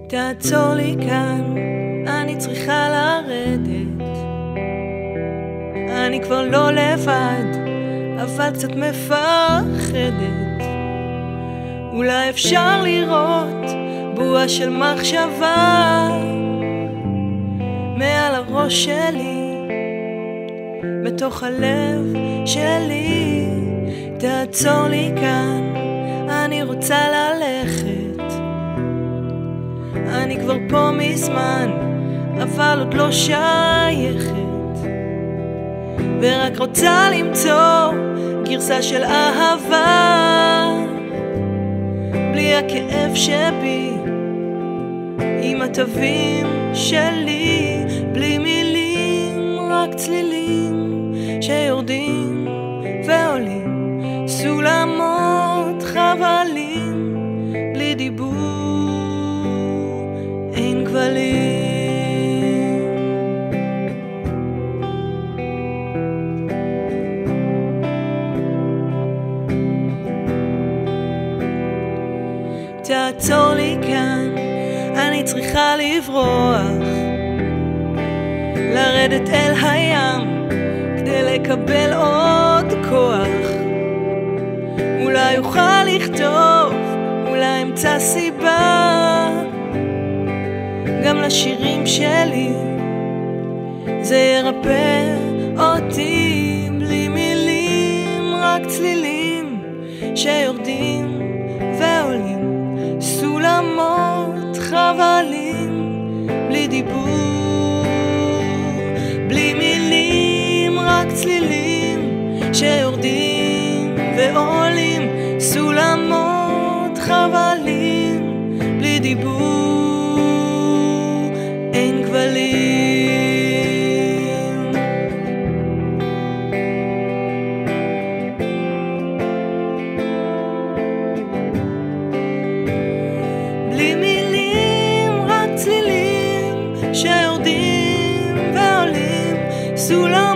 תעצור לי כאן, אני צריכה לרדת. אני כבר לא לבד, אבל קצת מפחדת. אולי אפשר לראות בועה של מחשבה מעל הראש שלי, בתוך הלב שלי. תעצור לי כאן, אני רוצה ללכת. אני כבר פה מזמן, אבל עוד לא שייכת, ורק רוצה למצוא גרסה של אהבה בלי הכאב שבי, עם התווים שלי, בלי מילים, רק צלילים שיורדים ועולים, סולמות חבלים, בלי דיבור, אין כבלים. תעצור לי כאן, אני צריכה לברוח, לרדת אל הים כדי לקבל עוד כוח. אולי אוכל לכתוב, אולי אמצא סיבה גם לשירים שלי, זה ירפא אותי, בלי מילים, רק צלילים שיורדים ועולים, סולמות חבלים, בלי דיבור, בלי מילים, רק צלילים שיורדים ועולים, סולמות חבלים, בלי דיבור, אין כבלים. בלי מילים, רק צלילים שיורדים ועולים, סולם